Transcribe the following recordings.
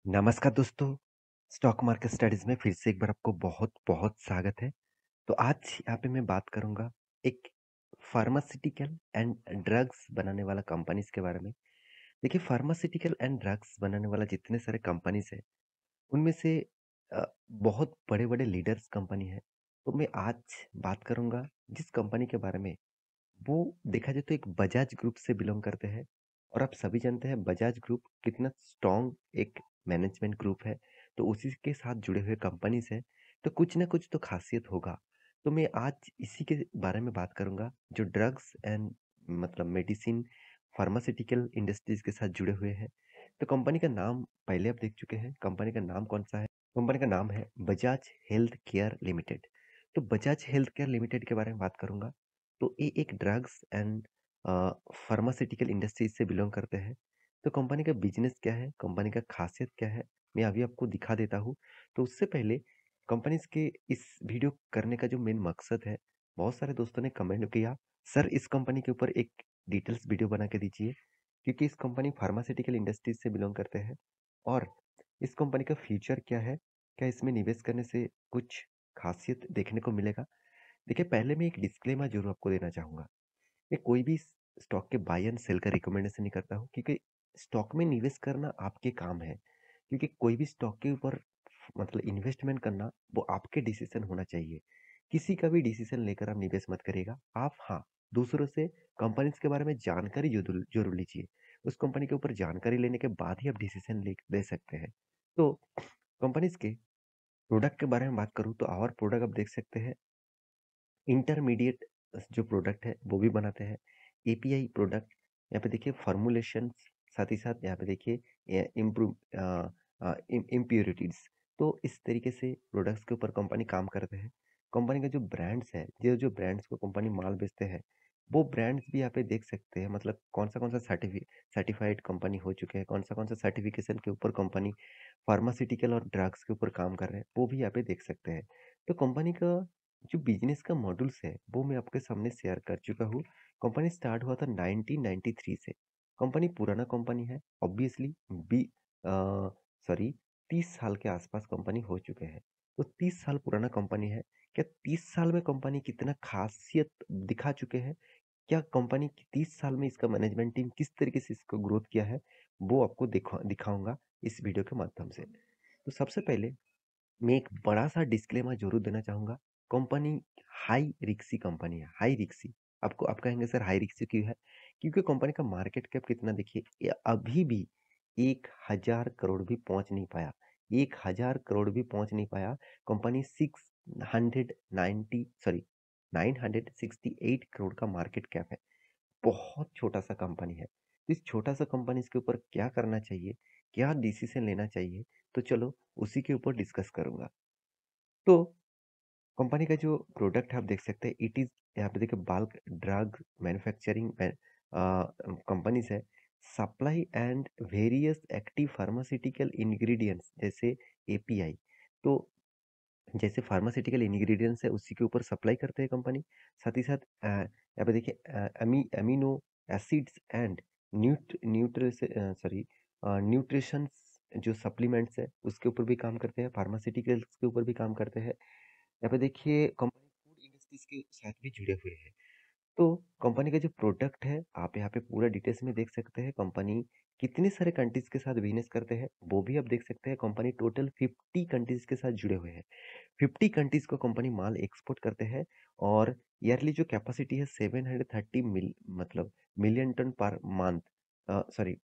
नमस्कार दोस्तों, stock market studies में फिर से एक बार आपको बहुत-बहुत स्वागत है। तो आज यहाँ पे मैं बात करूँगा एक फार्मास्यूटिकल एंड ड्रग्स बनाने वाला कंपनीज़ के बारे में। देखिए फार्मास्यूटिकल एंड ड्रग्स बनाने वाला जितने सारे कंपनीज़ हैं, उनमें से बहुत बड़े-बड़े लीडर्स कंपनी है। तो मैं आज बात करूँगा जिस कंपनी के बारे में वो देखा जाए तो एक बजाज ग्रुप से बिलोंग करते हैं और आप सभी जानते हैं बजाज ग्रुप कितना स्ट्रॉन्ग एक मैनेजमेंट ग्रुप है। तो उसी के साथ जुड़े हुए कंपनीज है, तो कुछ ना कुछ तो खासियत होगा। तो मैं आज इसी के बारे में बात करूंगा जो ड्रग्स एंड मतलब मेडिसिन फार्मास्यूटिकल इंडस्ट्रीज के साथ जुड़े हुए हैं। तो कंपनी का नाम पहले आप देख चुके हैं, कंपनी का नाम कौन सा है? कंपनी का नाम है बजाज हेल्थ केयर लिमिटेड। तो बजाज हेल्थ केयर लिमिटेड के बारे में बात करूंगा। तो ये एक ड्रग्स एंड फार्मास्यूटिकल इंडस्ट्रीज से बिलोंग करते हैं। तो कंपनी का बिजनेस क्या है, कंपनी का खासियत क्या है, मैं अभी आपको दिखा देता हूँ। तो उससे पहले कंपनीज के इस वीडियो करने का जो मेन मकसद है, बहुत सारे दोस्तों ने कमेंट किया, सर इस कंपनी के ऊपर एक डिटेल्स वीडियो बना के दीजिए, क्योंकि इस कंपनी फार्मास्यूटिकल इंडस्ट्रीज से बिलोंग करते हैं। और इस कंपनी का फ्यूचर क्या है, क्या इसमें निवेश करने से कुछ खासियत देखने को मिलेगा? देखिए पहले मैं एक डिस्क्लेमर जरूर आपको देना चाहूंगा। मैं कोई भी स्टॉक के बाय एंड सेल का रिकमेंडेशन नहीं करता हूँ, क्योंकि स्टॉक में निवेश करना आपके काम है। क्योंकि कोई भी स्टॉक के ऊपर मतलब इन्वेस्टमेंट करना वो आपके डिसीजन होना चाहिए। किसी का भी डिसीजन लेकर आप निवेश मत करिएगा। आप हाँ, दूसरों से कंपनीज के बारे में जानकारी जरूर जरूर लीजिए। उस कंपनी के ऊपर जानकारी लेने के बाद ही आप डिसीजन ले सकते हैं। तो कंपनीज के प्रोडक्ट के बारे में बात करूँ तो और प्रोडक्ट आप देख सकते हैं। इंटरमीडिएट जो प्रोडक्ट है वो भी बनाते हैं। एपीआई प्रोडक्ट, यहाँ पे देखिए फॉर्मुलेशन, साथ ही साथ यहाँ पे देखिए इम्प्रूव इम्प्योरिटीज। तो इस तरीके से प्रोडक्ट्स के ऊपर कंपनी काम करते हैं। कंपनी का जो ब्रांड्स है, जो जो ब्रांड्स को कंपनी माल बेचते हैं, वो ब्रांड्स भी यहाँ पे देख सकते हैं। मतलब कौन सा सर्टिफाइड कंपनी हो चुके हैं, कौन सा सर्टिफिकेशन के ऊपर कंपनी फार्मास्यूटिकल और ड्रग्स के ऊपर काम कर रहे हैं, वो भी यहाँ पे देख सकते हैं। तो कंपनी का जो बिजनेस का मॉड्यूल्स है वो मैं आपके सामने शेयर कर चुका हूँ। कंपनी स्टार्ट हुआ था 1993 से। कंपनी पुराना कंपनी है ऑब्वियसली। बी सॉरी 30 साल के आसपास कंपनी हो चुके हैं। तो 30 साल पुराना कंपनी है। क्या 30 साल में कंपनी कितना खासियत दिखा चुके हैं, क्या कंपनी की 30 साल में इसका मैनेजमेंट टीम किस तरीके से इसको ग्रोथ किया है, वो आपको दिखाऊंगा इस वीडियो के माध्यम से। तो सबसे पहले मैं एक बड़ा सा डिस्क्लेमर जरूर देना चाहूंगा। कंपनी हाई रिक्सी कंपनी है, हाई रिक्सी। आपको आप कहेंगे सर हाई रिक्सी क्यों है? क्योंकि कंपनी का मार्केट कैप कितना देखिए, ये अभी भी 1,000 करोड़ भी पहुंच नहीं पाया। 1,000 करोड़ भी पहुंच नहीं पाया। कंपनी 968 करोड़ का मार्केट कैप है। बहुत छोटा सा कंपनी है। तो इस छोटा सा कंपनी इसके ऊपर क्या करना चाहिए, क्या डिसीजन लेना चाहिए, तो चलो उसी के ऊपर डिस्कस करूंगा। तो कंपनी का जो प्रोडक्ट है आप देख सकते हैं, इट इज यहाँ पे देखिए बल्क ड्रग मैन्युफैक्चरिंग कंपनीज है। Supply and various active pharmaceutical ingredients जैसे एपीआई। तो जैसे फार्मास्यूटिकल इंग्रेडिएंट्स है उसी के ऊपर सप्लाई करते हैं कंपनी। साथ ही साथ यहाँ पे देखिए अमीनो एसिड्स एंड न्यूट्रिशन जो सप्लीमेंट्स है उसके ऊपर भी काम करते हैं, फार्मास्यूटिकल्स के ऊपर भी काम करते हैं। यहाँ पे देखिए कंपनी फूड इंडस्ट्रीज के साथ भी जुड़े हुए हैं। तो कंपनी का जो प्रोडक्ट है आप यहाँ पे पूरा डिटेल्स में देख सकते हैं। कंपनी कितने सारे कंट्रीज के साथ बिजनेस करते हैं वो भी आप देख सकते हैं। कंपनी टोटल 50 कंट्रीज के साथ जुड़े हुए हैं। 50 कंट्रीज को कंपनी माल एक्सपोर्ट करते हैं। और ईयरली जो कैपेसिटी है 730 मतलब million ton per month. Sorry,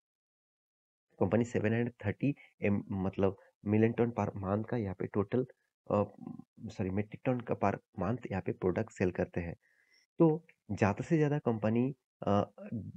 company 730 मतलब मिलियन टन पर मंथ का यहाँ पे टोटल, सॉरी मेट्रिक टन का पर मंथ यहाँ पे प्रोडक्ट सेल करते हैं। तो ज़्यादा से ज़्यादा कंपनी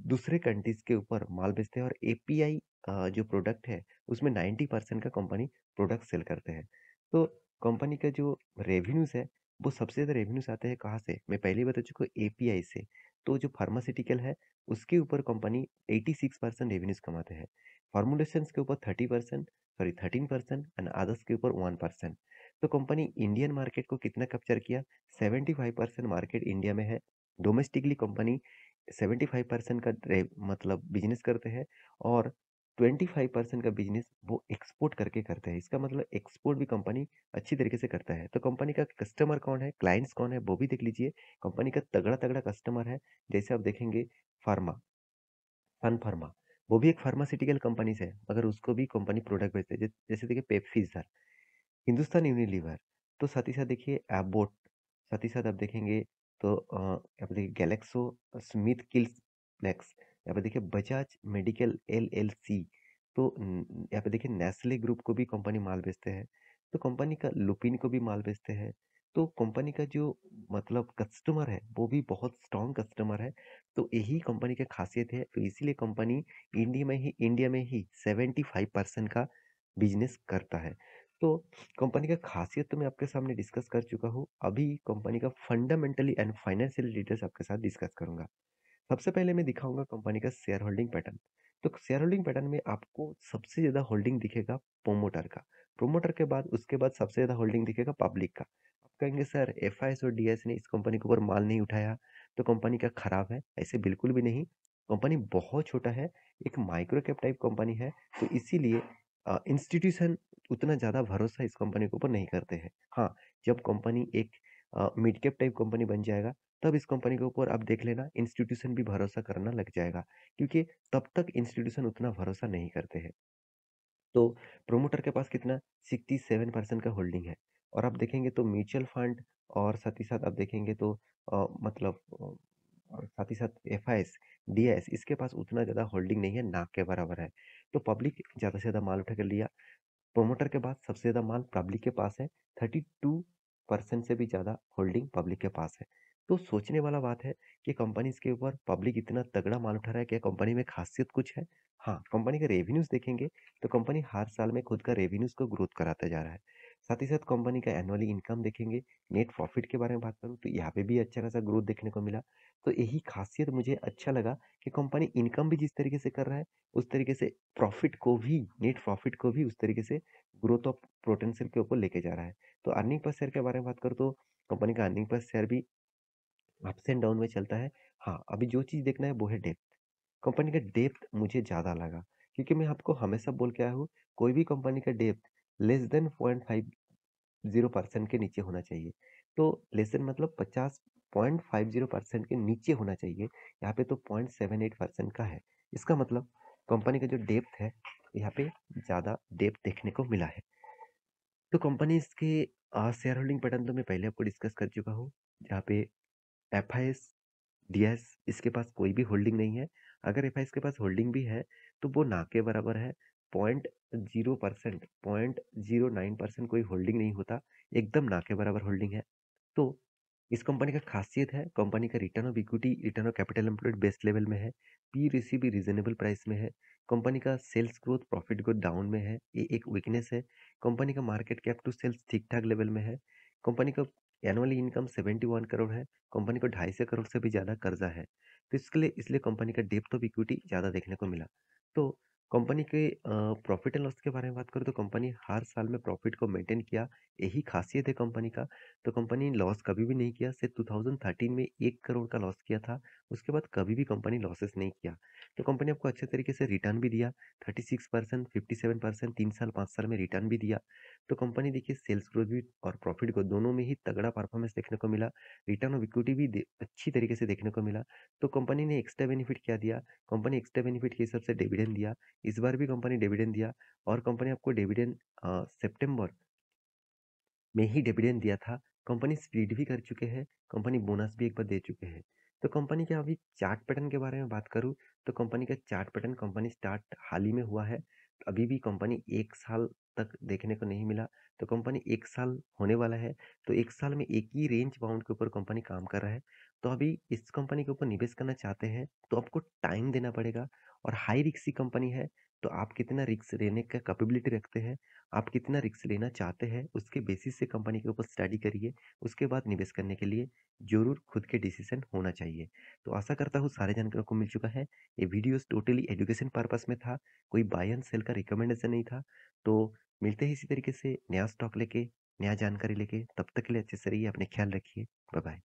दूसरे कंट्रीज के ऊपर माल बेचते हैं। और एपीआई जो प्रोडक्ट है उसमें 90% का कंपनी प्रोडक्ट सेल करते हैं। तो कंपनी का जो रेवेन्यूज है वो सबसे ज़्यादा रेवेन्यूज आते हैं कहाँ से, मैं पहले ही बता चुका हूँ, एपीआई से। तो जो फार्मास्यूटिकल है उसके ऊपर कंपनी 86% रेवेन्यूज कमाते हैं। फॉर्मुलेशन के ऊपर 30%, सॉरी 13%, एंड अदर्स के ऊपर 1%। तो कंपनी इंडियन मार्केट को कितना कैप्चर किया? 75% मार्केट इंडिया में है। डोमेस्टिकली कंपनी 75% का मतलब बिजनेस करते हैं। और 25% का बिजनेस वो एक्सपोर्ट करके करते हैं। इसका मतलब एक्सपोर्ट भी कंपनी अच्छी तरीके से करता है। तो कंपनी का कस्टमर कौन है, क्लाइंट्स कौन है, वो भी देख लीजिए। कंपनी का तगड़ा-तगड़ा कस्टमर है। जैसे आप देखेंगे फार्मा, सन फार्मा, वो भी एक फार्मास्यूटिकल कंपनी से है, मगर उसको भी कंपनी प्रोडक्ट बेचते हैं। जैसे देखिए पेप्सिज़र, हिंदुस्तान यूनिलीवर, तो साथ ही साथ देखिए एबॉट, साथ ही साथ आप देखेंगे तो यहाँ पे देखिए गैलेक्सो स्मिथ किल्स फ्लेक्स, यहाँ पे देखिए बजाज मेडिकल एलएलसी, तो यहाँ पे देखिए नेस्ले ग्रुप को भी कंपनी माल बेचते हैं। तो कंपनी का लुपिन को भी माल बेचते हैं। तो कंपनी का जो मतलब कस्टमर है वो भी बहुत स्ट्रॉन्ग कस्टमर है। तो यही कंपनी की खासियत है। तो इसीलिए कंपनी इंडिया में ही 75% का बिजनेस करता है। तो कंपनी का खासियत तो मैं आपके सामने डिस्कस कर चुका हूँ। अभी कंपनी का फंडामेंटली एंड फाइनेंशियल डिटेल्स आपके साथ डिस्कस करूंगा। सबसे पहले मैं दिखाऊंगा कंपनी का शेयर होल्डिंग पैटर्न। तो शेयर होल्डिंग पैटर्न में आपको सबसे ज्यादा होल्डिंग दिखेगा प्रोमोटर का। प्रोमोटर के बाद उसके बाद सबसे ज्यादा होल्डिंग दिखेगा पब्लिक का। आप कहेंगे सर एफआईएस और डीएस ने इस कंपनी के ऊपर माल नहीं उठाया तो कंपनी का खराब है। ऐसे बिल्कुल भी नहीं। कंपनी बहुत छोटा है, एक माइक्रो कैप टाइप कंपनी है। तो इसीलिए इंस्टीट्यूशन उतना ज्यादा भरोसा इस कंपनी के ऊपर नहीं करते हैं। हाँ, जब कंपनी एक मिड कैप टाइप कंपनी बन जाएगा तब इस कंपनी के ऊपर आप देख लेना इंस्टीट्यूशन भी भरोसा करना लग जाएगा, क्योंकि तब तक इंस्टीट्यूशन उतना भरोसा नहीं करते हैं। तो प्रोमोटर के पास कितना 67% का होल्डिंग है। और आप देखेंगे तो म्यूचुअल फंड और साथ ही साथ आप देखेंगे तो मतलब और साथ ही साथ एफआईएस डीआईएस इसके पास उतना ज़्यादा होल्डिंग नहीं है, ना के बराबर है। तो पब्लिक ज़्यादा से ज़्यादा माल उठा कर लिया। प्रोमोटर के बाद सबसे ज़्यादा माल पब्लिक के पास है। 32% से भी ज़्यादा होल्डिंग पब्लिक के पास है। तो सोचने वाला बात है कि कंपनी इसके ऊपर पब्लिक इतना तगड़ा माल उठा रहा है, क्या कंपनी में खासियत कुछ है? हाँ, कंपनी का रेवेन्यूज देखेंगे तो कंपनी हर साल में खुद का रेवेन्यूज को ग्रोथ कराता जा रहा है। साथ ही साथ कंपनी का एनुअली इनकम देखेंगे। नेट प्रॉफिट के बारे में बात करूँ तो यहाँ पे भी अच्छा खासा ग्रोथ देखने को मिला। तो यही खासियत मुझे अच्छा लगा कि कंपनी इनकम भी जिस तरीके से कर रहा है उस तरीके से प्रॉफिट को भी, नेट प्रॉफिट को भी उस तरीके से ग्रोथ ऑफ पोटेंशियल के ऊपर लेके जा रहा है। तो अर्निंग पर शेयर के बारे में बात करूँ तो कंपनी का अर्निंग पर शेयर भी अप्स एंड डाउन में चलता है। हाँ, अभी जो चीज़ देखना है वो है डेप्थ। कंपनी का डेप्थ मुझे ज़्यादा लगा, क्योंकि मैं आपको हमेशा बोल के आया हूँ कोई भी कंपनी का डेप्थ लेस देन 0.50% के नीचे होना चाहिए। तो लेस देन मतलब 50.50% के नीचे होना चाहिए। यहाँ पे तो 0.78% का है। इसका मतलब कंपनी का जो डेप्थ है यहाँ पे ज़्यादा डेप्थ देखने को मिला है। तो कंपनीज के शेयर होल्डिंग पैटर्न तो मैं पहले आपको डिस्कस कर चुका हूँ, जहाँ पे एफआईएस डीएस इसके पास कोई भी होल्डिंग नहीं है। अगर एफआईएस के पास होल्डिंग भी है तो वो ना के बराबर है। 0.0%, 0.09% कोई होल्डिंग नहीं होता, एकदम ना के बराबर होल्डिंग है। तो इस कंपनी का खासियत है कंपनी का return of equity, return of capital employed best level में है। पी रेशियो भी रीजनेबल प्राइस में है। कंपनी का sales growth profit growth down में है, ये एक वीकनेस है। कंपनी का मार्केट कैप टू सेल्स ठीक ठाक लेवल में है। कंपनी का एनुअली इनकम 71 करोड़ है। कंपनी को 250 करोड़ से भी ज़्यादा कर्जा है। तो इसके लिए इसलिए कंपनी का डेप्थ ऑफ इक्विटी ज़्यादा देखने को मिला। तो कंपनी के प्रॉफिट एंड लॉस के बारे में बात करूँ तो कंपनी हर साल में प्रॉफिट को मेंटेन किया, यही खासियत है कंपनी का। तो कंपनी ने लॉस कभी भी नहीं किया। सिर्फ 2013 में 1 करोड़ का लॉस किया था। उसके बाद कभी भी कंपनी लॉसेस नहीं किया। तो कंपनी आपको अच्छे तरीके से रिटर्न भी दिया, 36%, 57%, 3 साल 5 साल में रिटर्न भी दिया। तो कंपनी देखिए सेल्स ग्रोथ भी और प्रॉफिट ग्रोथ दोनों में ही तगड़ा परफॉर्मेंस देखने को मिला। रिटर्न ऑफ इक्विटी भी अच्छी तरीके से देखने को मिला। तो कंपनी ने एक्स्ट्रा बेनिफिट क्या दिया? कंपनी एक्स्ट्रा बेनिफिट के हिसाब से डिविडेंड दिया। इस बार भी कंपनी डिविडेंड दिया। और कंपनी आपको डिविडेंड सितंबर में ही डिविडेंड दिया था। कंपनी स्प्लिट भी कर चुके हैं। कंपनी बोनस भी एक बार दे चुके हैं। तो कंपनी के अभी चार्ट पैटर्न के बारे में बात करूँ तो कंपनी का चार्ट पैटर्न कंपनी स्टार्ट हाल ही में हुआ है। अभी भी कंपनी 1 साल तक देखने को नहीं मिला। तो कंपनी 1 साल होने वाला है। तो 1 साल में एक ही रेंज बाउंड के ऊपर कंपनी काम कर रहा है। तो अभी इस कंपनी के ऊपर निवेश करना चाहते हैं तो आपको टाइम देना पड़ेगा। और हाई रिस्क कंपनी है, तो आप कितना रिस्क लेने का कैपेबिलिटी रखते हैं, आप कितना रिस्क लेना चाहते हैं, उसके बेसिस से कंपनी के ऊपर स्टडी करिए। उसके बाद निवेश करने के लिए ज़रूर खुद के डिसीजन होना चाहिए। तो आशा करता हूँ सारे जानकारी को मिल चुका है। ये वीडियोस टोटली एजुकेशन पर्पस में था, कोई बाय एंड सेल का रिकमेंडेशन नहीं था। तो मिलते हैं इसी तरीके से नया स्टॉक लेके, नया जानकारी लेके। तब तक के लिए अच्छे से रहिए, अपने ख्याल रखिए। Bye bye.